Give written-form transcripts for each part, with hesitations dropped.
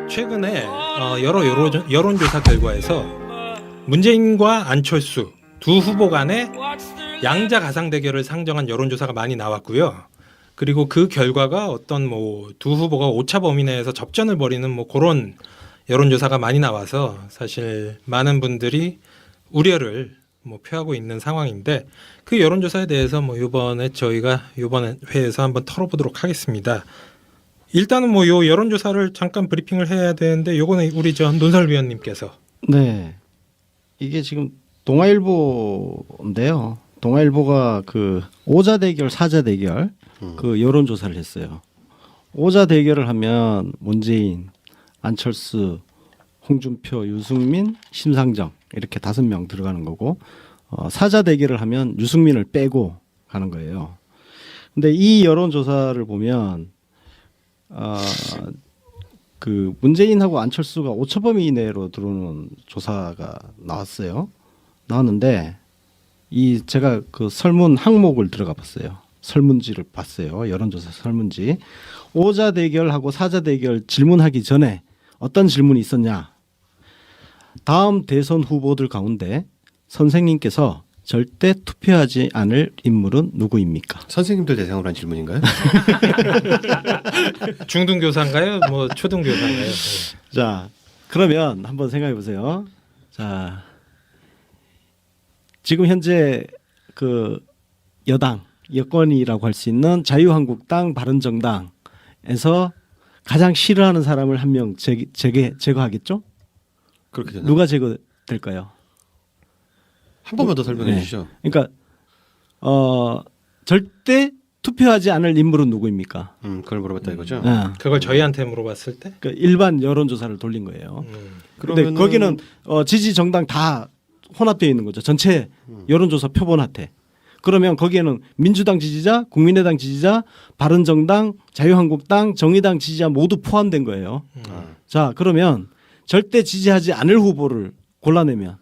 최근에 여러 여론조사 결과에서 문재인과 안철수 두 후보 간의 양자 가상 대결을 상정한 여론조사가 많이 나왔고요. 그리고 그 결과가 어떤 뭐 두 후보가 오차 범위 내에서 접전을 벌이는 뭐 그런 여론조사가 많이 나와서 사실 많은 분들이 우려를 뭐 표하고 있는 상황인데 그 여론조사에 대해서 뭐 이번에 저희가 이번 회에서 한번 털어보도록 하겠습니다. 일단은 뭐 요 여론조사를 잠깐 브리핑을 해야 되는데 요거는 우리 저 논설위원님께서 네, 이게 지금 동아일보인데요. 동아일보가 그 오자 대결, 사자 대결 그 여론조사를 했어요. 오자 대결을 하면 문재인, 안철수, 홍준표, 유승민, 심상정 이렇게 5명 들어가는 거고 사자 대결을 하면 유승민을 빼고 가는 거예요. 근데 이 여론조사를 보면 그 문재인하고 안철수가 오차 범위 이내로 들어오는 조사가 나왔는데 이 제가 그 설문 항목을 들어가 봤어요. 설문지를 봤어요. 여론조사 설문지. 오자 대결하고 사자 대결 질문하기 전에 어떤 질문이 있었냐? 다음 대선 후보들 가운데 선생님께서 절대 투표하지 않을 인물은 누구입니까? 선생님들 대상으로 한 질문인가요? 중등교사인가요? 뭐 초등교사인가요? 자, 그러면 한번 생각해 보세요. 자, 지금 현재 그 여권이라고 할 수 있는 자유한국당, 바른정당에서 가장 싫어하는 사람을 한 명 제거하겠죠? 그렇게 되나? 누가 제거될까요? 한 번만 더 설명해 네. 주시죠. 그러니까 절대 투표하지 않을 인물은 누구입니까? 그걸 물어봤다 이거죠. 그걸 저희한테 물어봤을 때? 그러니까 일반 여론조사를 돌린 거예요. 그런데 그러면은- 거기는 지지 정당 다 혼합되어 있는 거죠. 전체 여론조사 표본한테. 그러면 거기에는 민주당 지지자, 국민의당 지지자, 바른정당, 자유한국당, 정의당 지지자 모두 포함된 거예요. 자, 그러면 절대 지지하지 않을 후보를 골라내면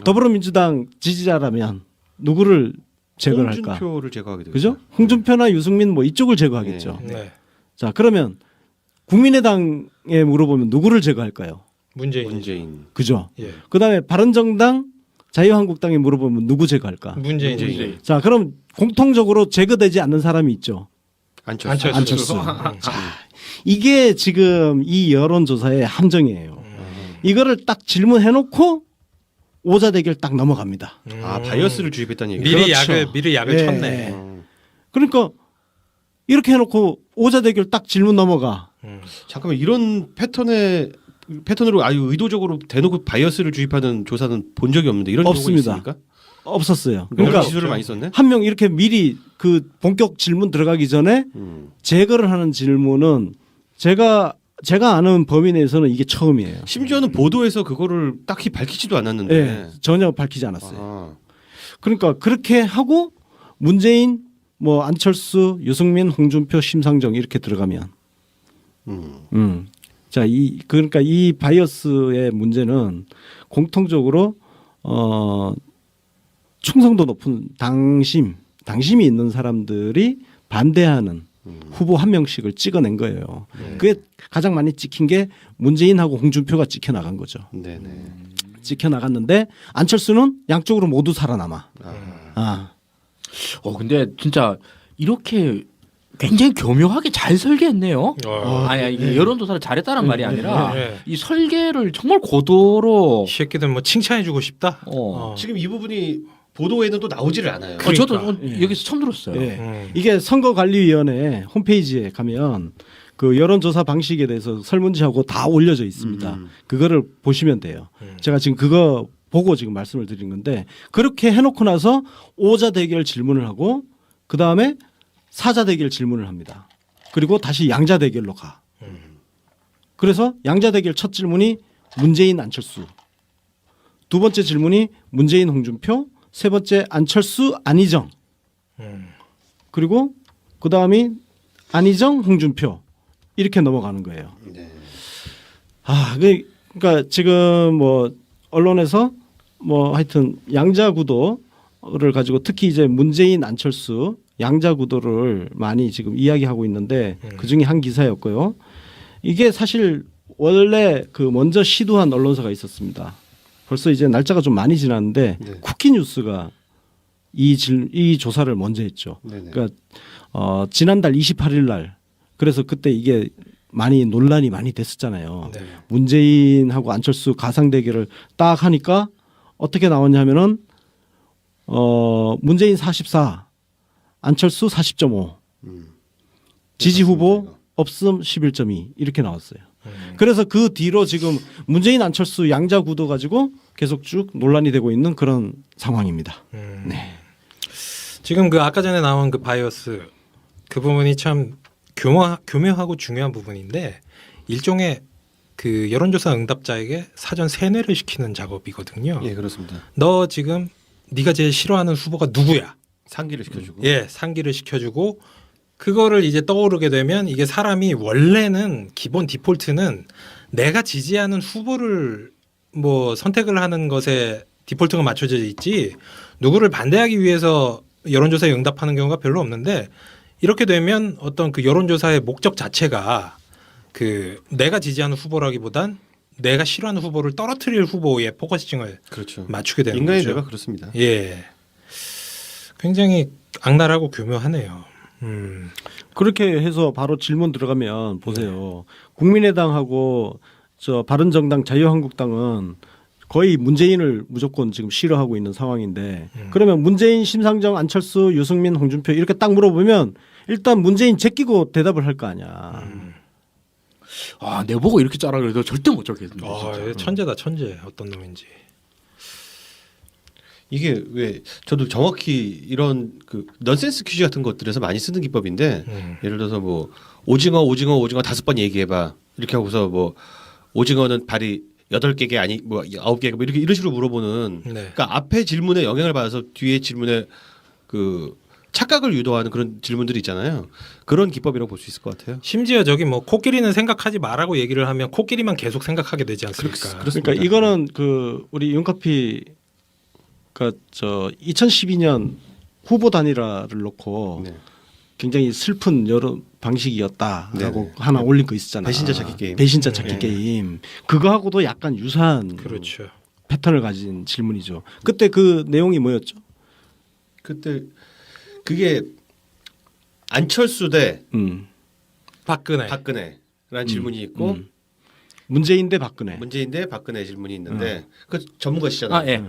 더불어민주당 지지자라면 누구를 제거를 할까? 홍준표를 제거하게 되죠. 그죠? 홍준표나 유승민 뭐 이쪽을 제거하겠죠. 네. 자, 그러면 국민의당에 물어보면 누구를 제거할까요? 문재인. 그죠? 예. 그다음에 바른정당, 자유한국당에 물어보면 누구 제거할까? 문재인. 자, 그럼 공통적으로 제거되지 않는 사람이 있죠. 안철수. 이게 지금 이 여론조사의 함정이에요. 이거를 딱 질문해놓고 오자 대결 딱 넘어갑니다. 바이어스를 주입했다는 얘기죠. 미리 약을 네. 쳤네. 그러니까 이렇게 해놓고 오자 대결 딱 질문 넘어가. 잠깐만 이런 패턴으로 아주 의도적으로 대놓고 바이어스를 주입하는 조사는 본 적이 없는데 이런 경우가 없습니다. 있습니까? 없었어요. 그러니까 그러니까 지수를 많이 썼네. 한 명 이렇게 미리 그 본격 질문 들어가기 전에 제거를 하는 질문은 제가 아는 범위 내에서는 이게 처음이에요. 심지어는 보도에서 그거를 딱히 밝히지도 않았는데. 네, 전혀 밝히지 않았어요. 아, 그러니까 그렇게 하고 문재인, 뭐 안철수, 유승민, 홍준표, 심상정 이렇게 들어가면, 자, 그러니까 이 바이어스의 문제는 공통적으로 충성도 높은 당심이 있는 사람들이 반대하는 후보 한 명씩을 찍어낸 거예요. 그게 가장 많이 찍힌 게 문재인하고 홍준표가 찍혀 나간 거죠. 네네. 찍혀 나갔는데 안철수는 양쪽으로 모두 살아남아. 근데 진짜 이렇게 굉장히 교묘하게 잘 설계했네요. 아니 이게 여론조사를 잘했다는 말이 아니라 이 설계를 정말 고도로. 이 새끼들 뭐 칭찬해주고 싶다. 지금 이 부분이 보도에는 또 나오지를 않아요. 저도 그러니까. 여기서 처음 들었어요. 예. 이게 선거관리위원회 홈페이지에 가면 그 여론조사 방식에 대해서 설문지하고 다 올려져 있습니다. 그거를 보시면 돼요. 제가 지금 그거 보고 지금 말씀을 드린 건데 그렇게 해놓고 나서 오자 대결 질문을 하고 그 다음에 사자 대결 질문을 합니다. 그리고 다시 양자 대결로 가. 그래서 양자 대결 첫 질문이 문재인 안철수, 두 번째 질문이 문재인 홍준표, 세 번째 안철수 안희정, 그리고 그 다음이 안희정 홍준표 이렇게 넘어가는 거예요. 네. 그러니까 지금 뭐 언론에서 뭐 하여튼 양자 구도를 가지고 특히 이제 문재인 안철수 양자 구도를 많이 지금 이야기하고 있는데 그 중에 한 기사였고요. 이게 사실 원래 그 먼저 시도한 언론사가 있었습니다. 벌써 이제 날짜가 좀 많이 지났는데 네. 쿠키뉴스가 이 조사를 먼저 했죠. 네네. 그러니까 지난달 28일 날 그래서 그때 이게 많이 논란이 많이 됐었잖아요. 네. 문재인하고 안철수 가상 대결을 딱 하니까 어떻게 나왔냐면은 문재인 44, 안철수 40.5, 지지 후보 없음 11.2 이렇게 나왔어요. 그래서 그 뒤로 지금 문재인 안철수 양자 구도 가지고 계속 쭉 논란이 되고 있는 그런 상황입니다. 네. 지금 그 아까 전에 나온 그 바이어스 그 부분이 참 교묘하고 중요한 부분인데 일종의 그 여론조사 응답자에게 사전 세뇌를 시키는 작업이거든요. 예, 그렇습니다. 너 지금 네가 제일 싫어하는 후보가 누구야? 상기를 시켜주고. 예, 상기를 시켜주고 그거를 이제 떠오르게 되면 이게 사람이 원래는 기본 디폴트는 내가 지지하는 후보를 뭐 선택을 하는 것에 디폴트가 맞춰져 있지 누구를 반대하기 위해서 여론조사에 응답하는 경우가 별로 없는데 이렇게 되면 어떤 그 여론조사의 목적 자체가 그 내가 지지하는 후보라기보단 내가 싫어하는 후보를 떨어뜨릴 후보에 포커싱을 그렇죠. 맞추게 되는 인간의 거죠. 뇌가 그렇습니다. 예, 굉장히 악랄하고 교묘하네요. 그렇게 해서 바로 질문 들어가면 보세요. 국민의당하고 저 바른정당 자유한국당은 거의 문재인을 무조건 지금 싫어하고 있는 상황인데 그러면 문재인, 심상정, 안철수, 유승민, 홍준표 이렇게 딱 물어보면 일단 문재인 제끼고 대답을 할 거 아니야. 아, 내보고 이렇게 짜라 그래도 절대 못 잡겠는데. 아, 천재다 천재. 어떤 놈인지. 이게 왜 저도 정확히 이런 그 넌센스 퀴즈 같은 것들에서 많이 쓰는 기법인데 예를 들어서 뭐 오징어 5번 얘기해봐 이렇게 하고서 뭐 오징어는 발이 8개가 아니 뭐 9개가 뭐 이렇게 이런 식으로 물어보는 네. 그러니까 앞에 질문에 영향을 받아서 뒤에 질문에 그 착각을 유도하는 그런 질문들이 있잖아요. 그런 기법이라고 볼 수 있을 것 같아요. 심지어 저기 뭐 코끼리는 생각하지 말라고 얘기를 하면 코끼리만 계속 생각하게 되지 않습니까? 그러니까 이거는 그 우리 윤카피 저 2012년 후보 단일화를 놓고 네. 굉장히 슬픈 여론 방식이었다라고 네네. 하나 올린 거 있었잖아요. 배신자 찾기 게임. 배신자 찾기 네. 게임. 그거하고도 약간 유사한 그렇죠. 패턴을 가진 질문이죠. 그때 그 내용이 뭐였죠? 그때 그게 안철수 대 박근혜. 박근혜라는 질문이 있고 문재인 대 박근혜. 문재인 대 박근혜 질문이 있는데 그 전문가시잖아요. 아, 예.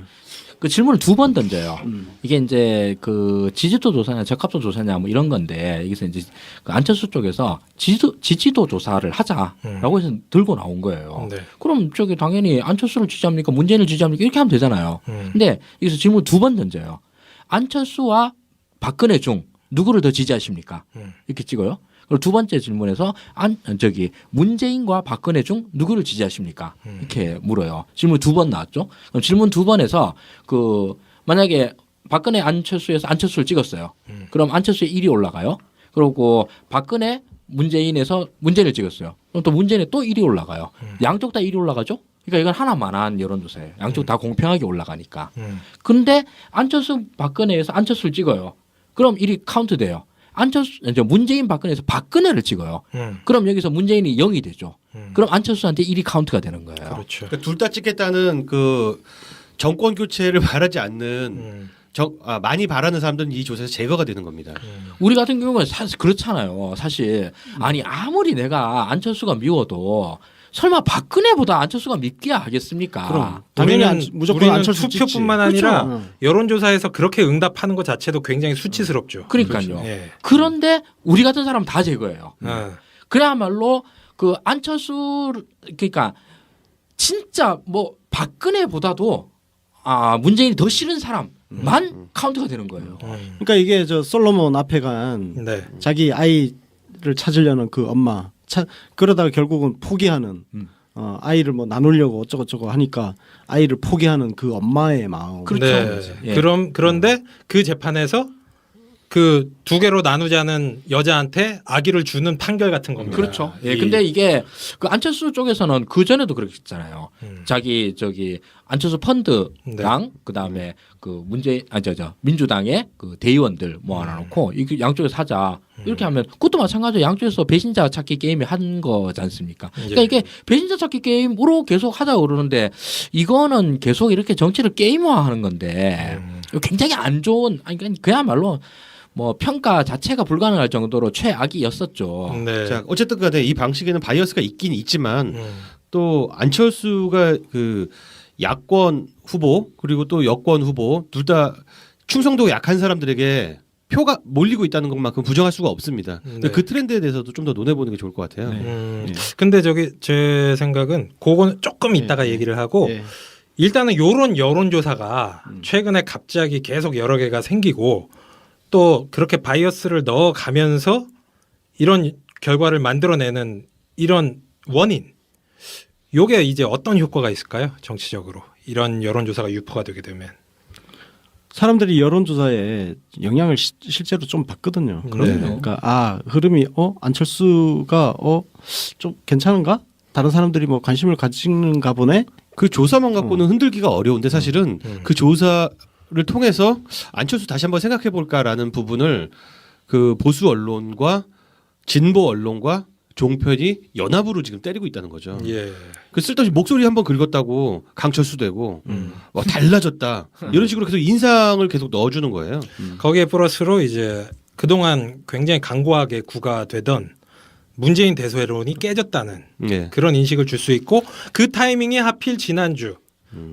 그 질문을 2번 던져요. 이게 이제 그 지지도 조사냐 적합도 조사냐 뭐 이런 건데 여기서 이제 그 안철수 쪽에서 지지도 조사를 하자라고 해서 들고 나온 거예요. 네. 그럼 저기 당연히 안철수를 지지합니까 문재인을 지지합니까 이렇게 하면 되잖아요. 근데 여기서 질문 2번 던져요. 안철수와 박근혜 중 누구를 더 지지하십니까? 이렇게 찍어요. 그리고 두 번째 질문에서 문재인과 박근혜 중 누구를 지지하십니까? 이렇게 물어요. 질문 2번 나왔죠. 그럼 질문 2번에서 그 만약에 박근혜 안철수에서 안철수를 찍었어요. 그럼 안철수의 1이 올라가요. 그리고 박근혜 문재인에서 문재인을 찍었어요. 그럼 또 문재인에 또 1이 올라가요. 양쪽 다 1이 올라가죠. 그러니까 이건 하나만한 여론조사예요. 양쪽 다 공평하게 올라가니까. 근데 안철수 박근혜에서 안철수를 찍어요. 그럼 1이 카운트 돼요. 문재인 박근혜에서 박근혜를 찍어요. 그럼 여기서 문재인이 0이 되죠. 그럼 안철수한테 1이 카운트가 되는 거예요. 그렇죠. 그러니까 둘 다 찍겠다는 그 정권 교체를 바라지 않는 많이 바라는 사람들은 이 조사에서 제거가 되는 겁니다. 우리 같은 경우는 사실 그렇잖아요. 사실 아니 아무리 내가 안철수가 미워도 설마 박근혜보다 안철수가 밉기야 하겠습니까? 그럼 당연히 무조건 우리는 안철수 투표뿐만 찍지. 아니라 그렇죠. 여론조사에서 그렇게 응답하는 것 자체도 굉장히 수치스럽죠. 그러니까요. 예. 그런데 우리 같은 사람 다 제거해요. 어. 그야말로 그 안철수 그러니까 진짜 뭐 박근혜보다도 문재인이 더 싫은 사람만 카운트가 되는 거예요. 그러니까 이게 저 솔로몬 앞에 간 네. 자기 아이를 찾으려는 그 엄마 그러다가 결국은 포기하는 아이를 뭐 나누려고 어쩌고저쩌고 하니까 아이를 포기하는 그 엄마의 마음. 그렇죠. 네. 예. 그런데 그 재판에서 그 두 개로 나누자는 여자한테 아기를 주는 판결 같은 겁니다. 그렇죠. 예, 근데 이게 그 안철수 쪽에서는 그 전에도 그랬잖아요. 음. 자기 저기 안철수 펀드랑 그다음에 그 민주당의 그 대의원들 모아놓고 이 양쪽에서 하자 이렇게 하면 그것도 마찬가지로 양쪽에서 배신자 찾기 게임을 한 거지 않습니까? 그러니까 이게 배신자 찾기 게임으로 계속 하자고 그러는데 이거는 계속 이렇게 정치를 게임화하는 건데 굉장히 안 좋은 아니 그야말로 뭐 평가 자체가 불가능할 정도로 최악이었었죠. 네. 자, 어쨌든 간에 이 방식에는 바이어스가 있긴 있지만 또 안철수가 그 야권 후보 그리고 또 여권 후보 둘 다 충성도가 약한 사람들에게 표가 몰리고 있다는 것만큼 부정할 수가 없습니다. 근데 네. 그 트렌드에 대해서도 좀 더 논해보는 게 좋을 것 같아요. 예. 근데 저기 제 생각은 그거는 조금 이따가 얘기를 하고 예. 일단은 요런 여론조사가 최근에 갑자기 계속 여러 개가 생기고 또 그렇게 바이어스를 넣어가면서 이런 결과를 만들어내는 이런 원인 요게 이제 어떤 효과가 있을까요? 정치적으로 이런 여론조사가 유포가 되게 되면 사람들이 여론조사에 영향을 실제로 좀 받거든요. 그럼요. 그러니까 흐름이 안철수가 좀 괜찮은가? 다른 사람들이 뭐 관심을 가지는가 보네. 그 조사만 갖고는 흔들기가 어려운데 사실은 그 조사를 통해서 안철수 다시 한번 생각해 볼까라는 부분을 그 보수 언론과 진보 언론과 종편이 연합으로 지금 때리고 있다는 거죠. 예. 그 쓸데없이 목소리 한번 긁었다고 강철수 되고 달라졌다 이런 식으로 계속 인상을 계속 넣어주는 거예요. 거기에 플러스로 이제 그동안 굉장히 강고하게 구가되던 문재인 대소론이 깨졌다는 네. 그런 인식을 줄 수 있고 그 타이밍이 하필 지난주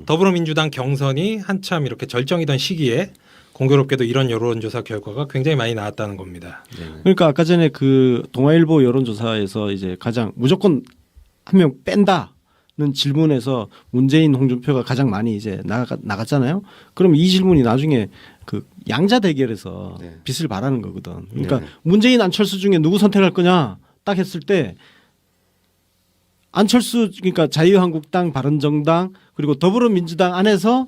더불어민주당 경선이 한참 이렇게 절정이던 시기에 공교롭게도 이런 여론조사 결과가 굉장히 많이 나왔다는 겁니다. 그러니까 아까 전에 그 동아일보 여론조사에서 이제 가장 무조건 한 명 뺀다는 질문에서 문재인 홍준표가 가장 많이 이제 나갔잖아요. 그럼 이 질문이 나중에 그 양자 대결에서 네. 빛을 발하는 거거든. 그러니까 네. 문재인 안철수 중에 누구 선택할 거냐 딱 했을 때 안철수 그러니까 자유한국당 바른정당 그리고 더불어민주당 안에서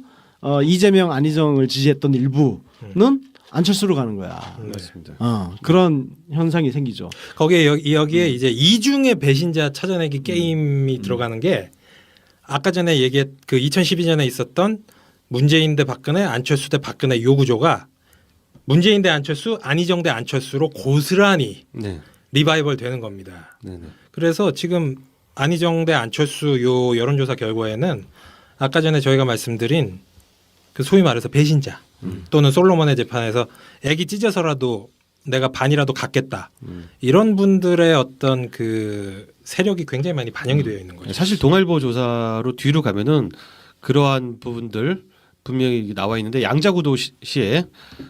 이재명 안희정을 지지했던 일부는 안철수로 가는 거야. 맞습니다. 그런 현상이 생기죠. 거기에 여기에 이제 이중의 배신자 찾아내기 게임이 들어가는 게 아까 전에 얘기했 그 2012년에 있었던 문재인 대 박근혜, 안철수 대 박근혜 요 구조가 문재인 대 안철수, 안희정 대 안철수로 고스란히 네. 리바이벌 되는 겁니다. 네. 네. 그래서 지금 안희정 대 안철수 요 여론조사 결과에는 아까 전에 저희가 말씀드린 그 소위 말해서 배신자 또는 솔로몬의 재판에서 애기 찢어서라도 내가 반이라도 갖겠다 이런 분들의 어떤 그 세력이 굉장히 많이 반영이 되어 있는 거죠. 사실 동아일보 조사로 뒤로 가면은 그러한 부분들 분명히 나와 있는데 양자구도 시에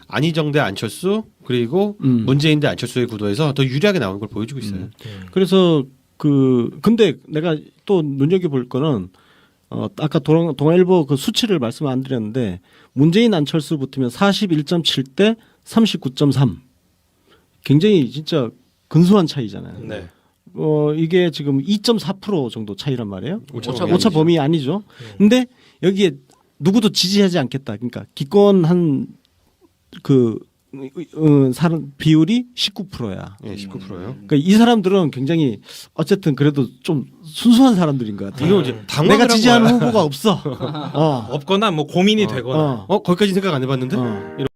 안희정 대 안철수 그리고 문재인 대 안철수의 구도에서 더 유리하게 나오는 걸 보여주고 있어요. 그래서 근데 내가 또 눈여겨볼 거는 아까 동아일보 그 수치를 말씀 안 드렸는데 문재인 안철수 붙으면 41.7대 39.3 굉장히 진짜 근소한 차이잖아요. 네. 이게 지금 2.4% 정도 차이란 말이에요. 오차 범위 아니죠. 근데 여기에 누구도 지지하지 않겠다. 그러니까 기권한 사람 비율이 19%야. 네, 19%요. 그러니까 이 사람들은 굉장히 어쨌든 그래도 좀 순수한 사람들인 것 같아요. 이거 이제 당황을 내가 한 지지하는 거야. 후보가 없어. 없거나 뭐 고민이 되거나 거기까지 생각 안 해봤는데.